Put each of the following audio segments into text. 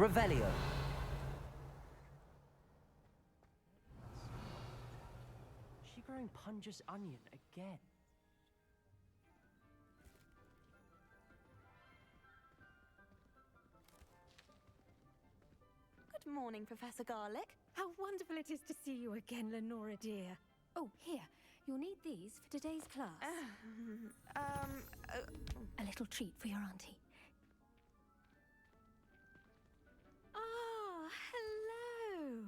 Revelio. She growing Punja's onion again. Good morning, Professor Garlick. How wonderful it is to see you again, Lenora dear. Oh, here. You'll need these for today's class. A little treat for your auntie. Ah, hello.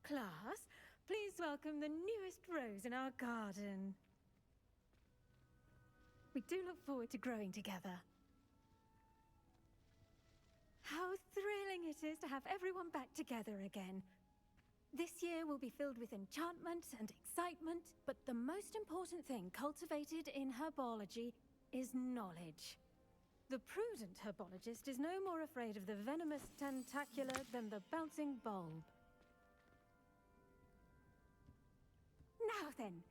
Class, please welcome the newest rose in our garden. We do look forward to growing together. How thrilling it is to have everyone back together again. This year will be filled with enchantment and excitement, but the most important thing cultivated in herbology is knowledge. The prudent herbologist is no more afraid of the venomous tentacular than the bouncing bulb. Now then,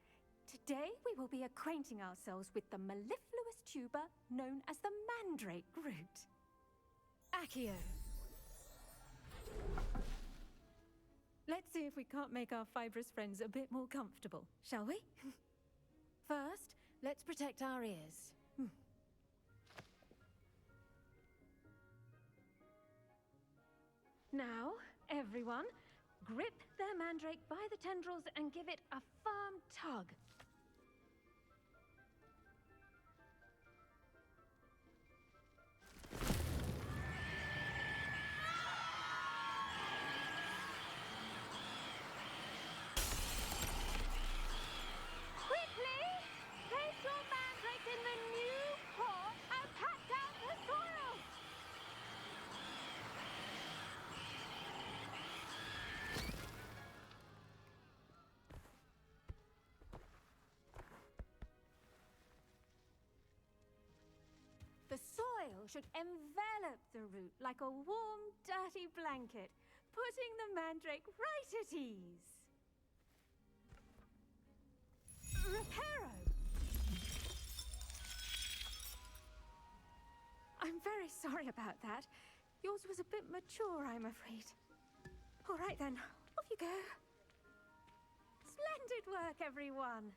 today we will be acquainting ourselves with the mellifluous tuber known as the mandrake root. Accio. Let's see if we can't make our fibrous friends a bit more comfortable, shall we? First, let's protect our ears. Now, everyone, grip their mandrake by the tendrils and give it a firm tug. The soil should envelop the root like a warm, dirty blanket, putting the mandrake right at ease. Reparo! I'm very sorry about that. Yours was a bit mature, I'm afraid. All right then, off you go. Splendid work, everyone!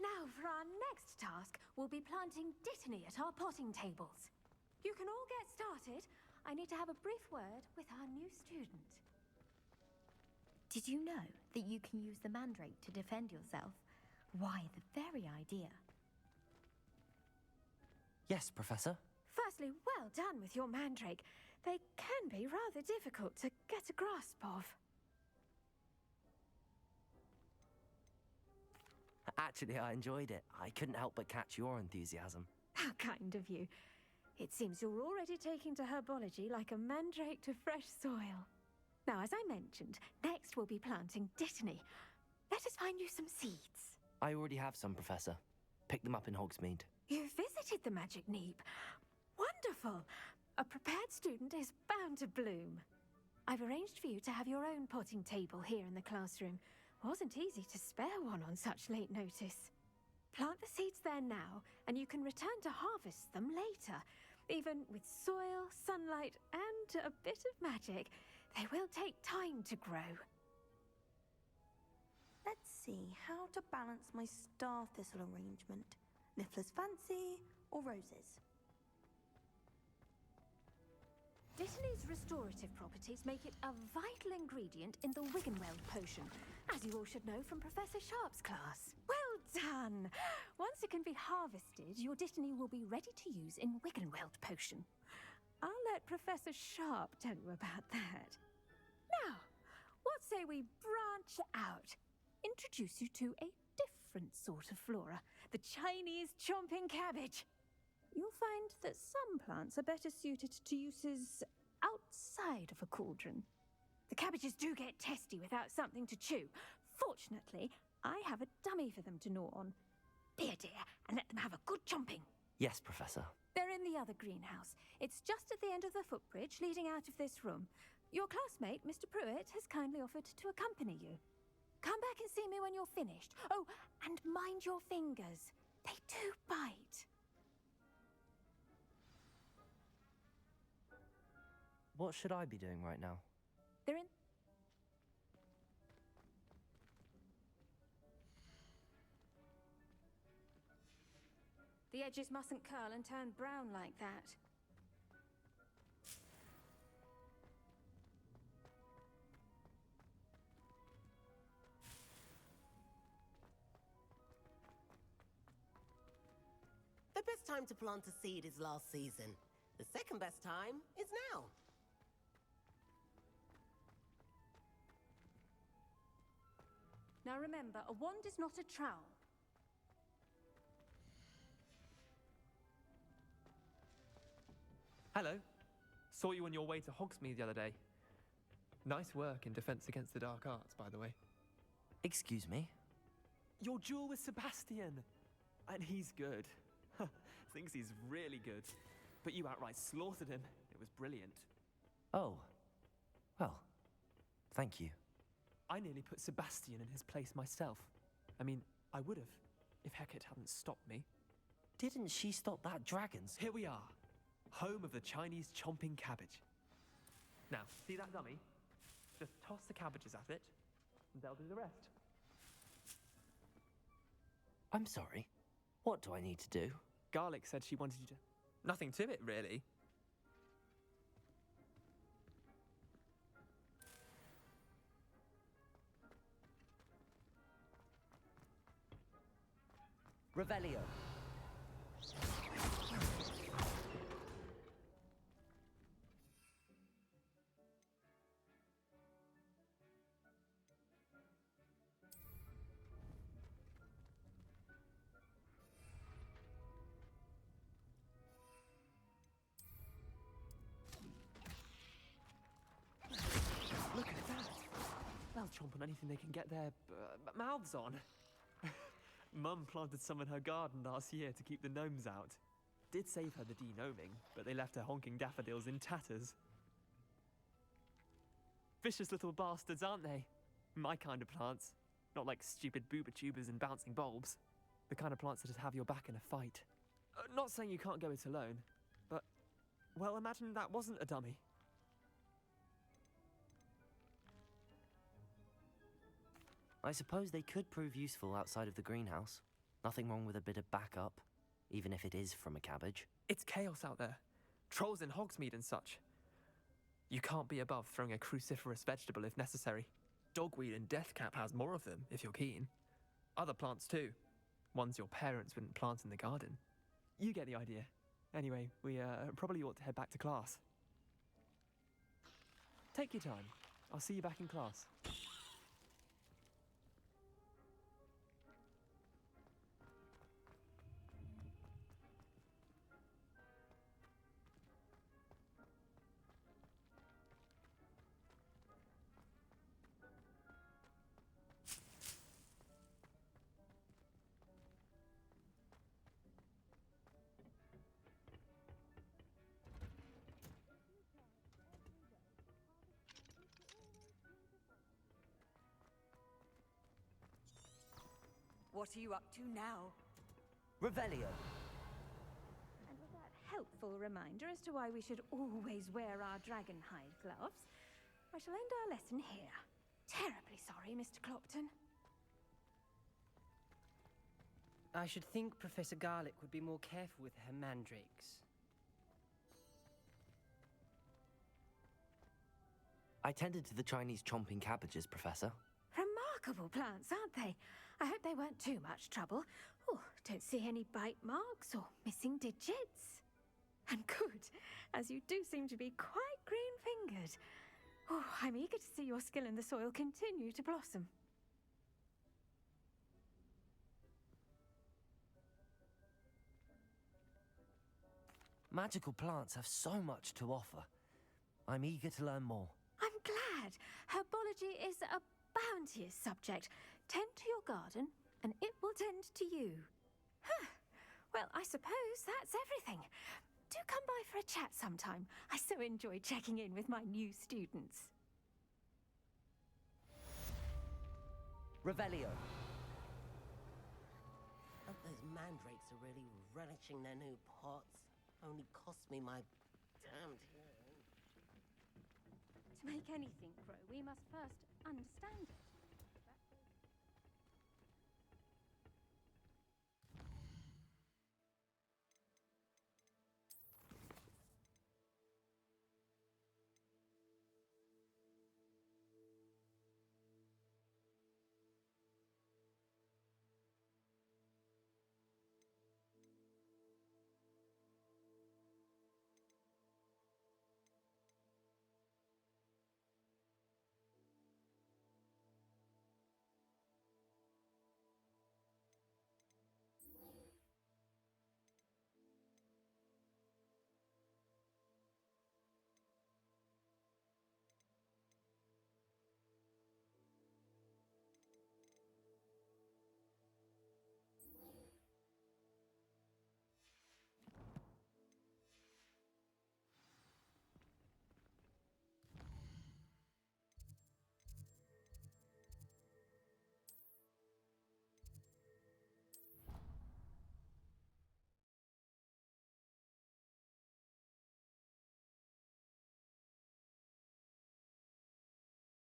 Now, for our next task, we'll be planting dittany at our potting tables. You can all get started. I need to have a brief word with our new student. Did you know that you can use the mandrake to defend yourself? Why, the very idea. Yes, Professor. Firstly, well done with your mandrake. They can be rather difficult to get a grasp of. Actually, I enjoyed it. I couldn't help but catch your enthusiasm. How kind of you. It seems you're already taking to herbology like a mandrake to fresh soil. Now, as I mentioned, next we'll be planting dittany. Let us find you some seeds. I already have some, Professor. Picked them up in Hogsmeade. You visited the Magic Neep. Wonderful. A prepared student is bound to bloom. I've arranged for you to have your own potting table here in the classroom. Wasn't easy to spare one on such late notice. Plant the seeds there now, and you can return to harvest them later. Even with soil, sunlight, and a bit of magic, they will take time to grow. Let's see how to balance my star thistle arrangement. Niffler's fancy or roses? Dittany's restorative properties make it a vital ingredient in the Wiggenweld potion, as you all should know from Professor Sharp's class. Well done! Once it can be harvested, your Dittany will be ready to use in Wiggenweld potion. I'll let Professor Sharp tell you about that. Now, what say we branch out? Introduce you to a different sort of flora, the Chinese chomping cabbage. You'll find that some plants are better suited to uses outside of a cauldron. The cabbages do get testy without something to chew. Fortunately, I have a dummy for them to gnaw on. Be a dear and let them have a good chomping. Yes, Professor. They're in the other greenhouse. It's just at the end of the footbridge leading out of this room. Your classmate, Mr. Pruitt, has kindly offered to accompany you. Come back and see me when you're finished. Oh, and mind your fingers. They do bite. What should I be doing right now? They're in. The edges mustn't curl and turn brown like that. The best time to plant a seed is last season. The second best time is now. Now remember, a wand is not a trowel. Hello. Saw you on your way to Hogsmeade the other day. Nice work in Defense Against the Dark Arts, by the way. Excuse me? Your duel with Sebastian! And he's good. Thinks he's really good. But you outright slaughtered him. It was brilliant. Oh. Well, thank you. I nearly put Sebastian in his place myself. I mean, I would have, if Hecate hadn't stopped me. Didn't she stop that dragon's? Here we are. Home of the Chinese chomping cabbage. Now, see that dummy? Just toss the cabbages at it, and they'll do the rest. I'm sorry. What do I need to do? Garlic said she wanted you to... Nothing to it, really. Revelio. Look at that. They'll chomp on anything they can get their mouths on. Mum planted some in her garden last year to keep the gnomes out. Did save her the de-gnoming, but they left her honking daffodils in tatters. Vicious little bastards, aren't they? My kind of plants. Not like stupid booba tubers and bouncing bulbs. The kind of plants that'd have your back in a fight. Not saying you can't go it alone, but... Well, imagine that wasn't a dummy. I suppose they could prove useful outside of the greenhouse. Nothing wrong with a bit of backup, even if it is from a cabbage. It's chaos out there. Trolls in Hogsmeade and such. You can't be above throwing a cruciferous vegetable if necessary. Dogweed and deathcap has more of them, if you're keen. Other plants too. Ones your parents wouldn't plant in the garden. You get the idea. Anyway, we probably ought to head back to class. Take your time. I'll see you back in class. What are you up to now? Revelio. And with that helpful reminder as to why we should always wear our dragon hide gloves, I shall end our lesson here. Terribly sorry, Mr. Clopton. I should think Professor Garlick would be more careful with her mandrakes. I tended to the Chinese chomping cabbages, Professor. Remarkable plants, aren't they? I hope they weren't too much trouble. Oh, don't see any bite marks or missing digits. And good, as you do seem to be quite green-fingered. Oh, I'm eager to see your skill in the soil continue to blossom. Magical plants have so much to offer. I'm eager to learn more. I'm glad. Herbology is a bounteous subject. Tend to your garden, and it will tend to you. Huh. Well, I suppose that's everything. Do come by for a chat sometime. I so enjoy checking in with my new students. Revelio. Those mandrakes are really relishing their new pots. Only cost me my damned hearing. To make anything grow, we must first understand it.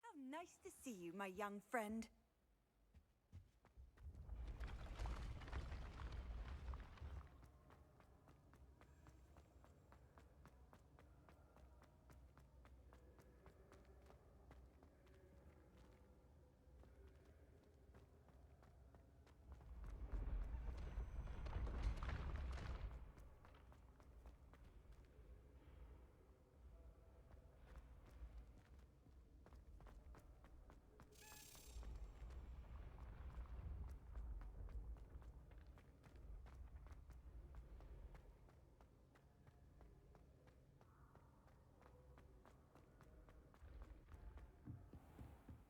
How nice to see you, my young friend.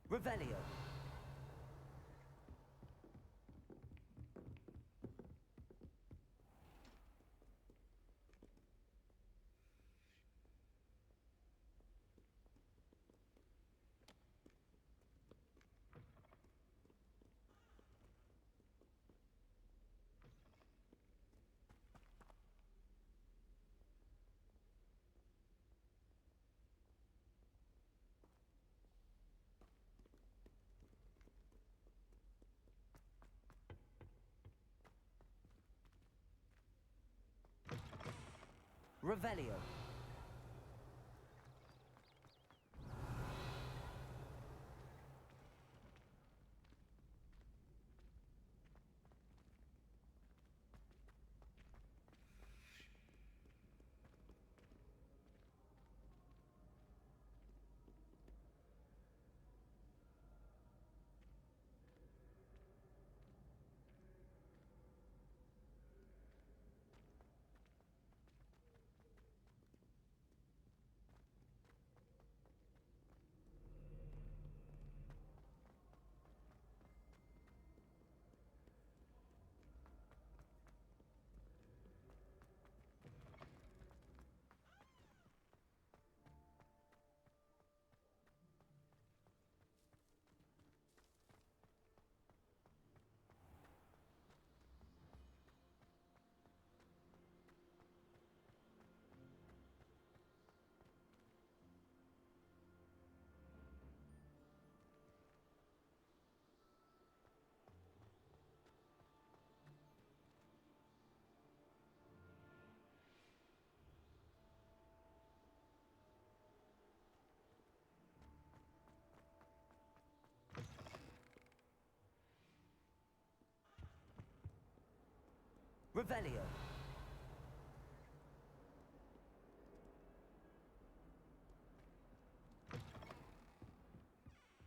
Revelio. Revelio. Revelio.